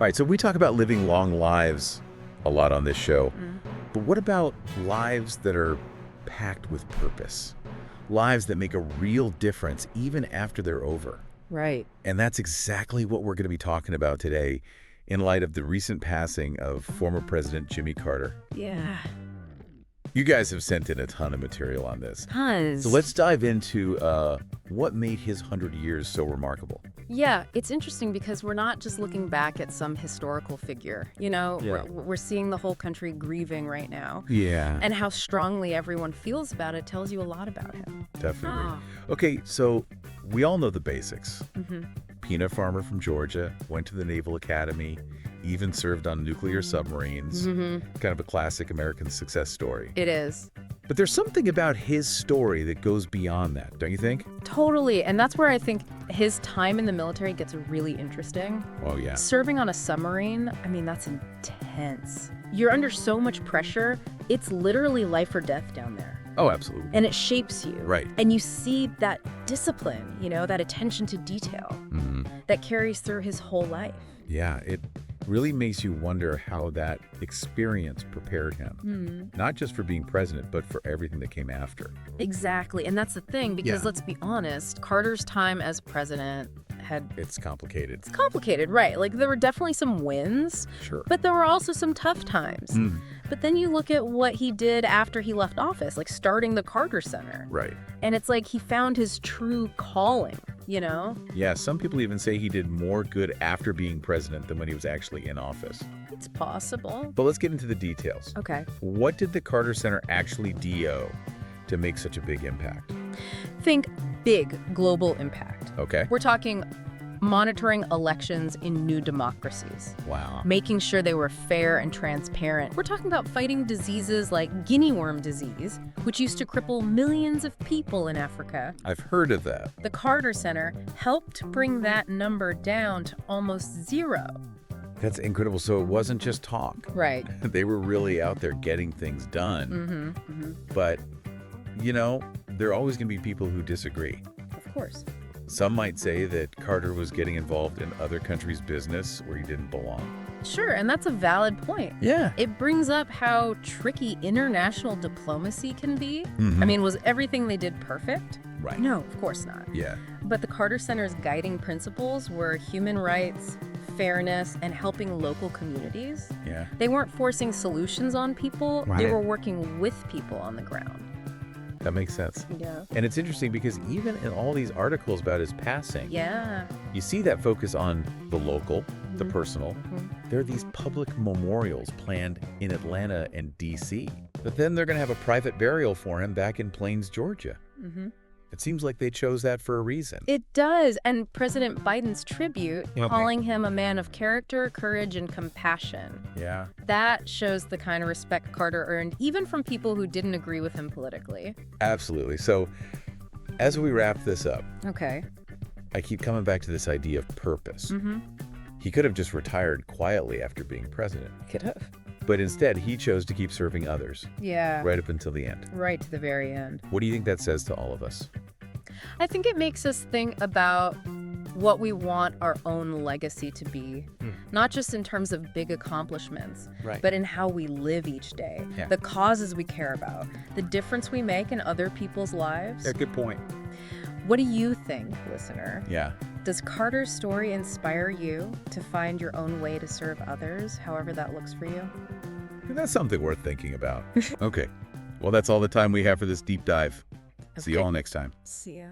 right, so we talk about living long lives a lot on this show. But what about lives that are packed with purpose? Lives that make a real difference even after they're over. Right. And that's exactly what we're going to be talking about today in light of the recent passing of former President Jimmy Carter. Yeah. You guys have sent in a ton of material on this. Tons. So let's dive into what made his 100 years so remarkable. Yeah, it's interesting because we're not just looking back at some historical figure. You know, Yeah. we're seeing the whole country grieving right now. Yeah. And how strongly everyone feels about it tells you a lot about him. Definitely. Ah. Okay, so we all know the basics. Mm-hmm. Peanut farmer from Georgia, went to the Naval Academy, even served on nuclear submarines. Mm-hmm. Kind of a classic American success story. It is. But there's something about his story that goes beyond that, don't you think? Totally. And that's where I think his time in the military gets really interesting. Oh, yeah. Serving on a submarine, I mean, that's intense. You're under so much pressure. It's literally life or death down there. Oh, absolutely. And it shapes you. Right. And you see that discipline, you know, that attention to detail Mm-hmm. that carries through his whole life. Yeah, it really makes you wonder how that experience prepared him. Not just for being president, but for everything that came after. Exactly. And that's the thing, because Yeah. let's be honest, Carter's time as president It's complicated. it's complicated, right? Like there were definitely some wins, Sure. but there were also some tough times. Mm. But then you look at what he did after he left office, like starting the Carter Center. Right. And it's like he found his true calling, you know? Yeah, some people even say he did more good after being president than when he was actually in office. It's possible. But let's get into the details. Okay. What did the Carter Center actually do to make such a big impact? Think big global impact. Okay. We're talking monitoring elections in new democracies, Wow. making sure they were fair and transparent. We're talking about fighting diseases like guinea worm disease, which used to cripple millions of people in Africa. I've heard of that. The Carter Center helped bring that number down to almost zero. That's incredible. So it wasn't just talk. Right. They were really out there getting things done. Mm-hmm. But, you know, there are always going to be people who disagree. Of course. Some might say that Carter was getting involved in other countries' business where he didn't belong. Sure, and that's a valid point. Yeah. It brings up how tricky international diplomacy can be. Mhm. I mean, was everything they did perfect? Right. No, of course not. Yeah. But the Carter Center's guiding principles were human rights, fairness, and helping local communities. Yeah. They weren't forcing solutions on people, they Right. were working with people on the ground. That makes sense. Yeah. And it's interesting because even in all these articles about his passing, Yeah. you see that focus on the local, the personal. There are these public memorials planned in Atlanta and D.C. But then they're going to have a private burial for him back in Plains, Georgia. Mm-hmm. It seems like they chose that for a reason. It does. And President Biden's tribute, Okay. calling him a man of character, courage, and compassion. Yeah. That shows the kind of respect Carter earned, even from people who didn't agree with him politically. Absolutely. So as we wrap this up, Okay. I keep coming back to this idea of purpose. Mm-hmm. He could have just retired quietly after being president, Could have. but instead he chose to keep serving others Yeah. right up until the end. Right to the very end. What do you think that says to all of us? I think it makes us think about what we want our own legacy to be, not just in terms of big accomplishments, Right. but in how we live each day, Yeah. the causes we care about, the difference we make in other people's lives. Yeah, good point. What do you think, listener? Yeah. Does Carter's story inspire you to find your own way to serve others, however that looks for you? That's something worth thinking about. Okay. Well, that's all the time we have for this deep dive. See you Okay. all next time. See ya.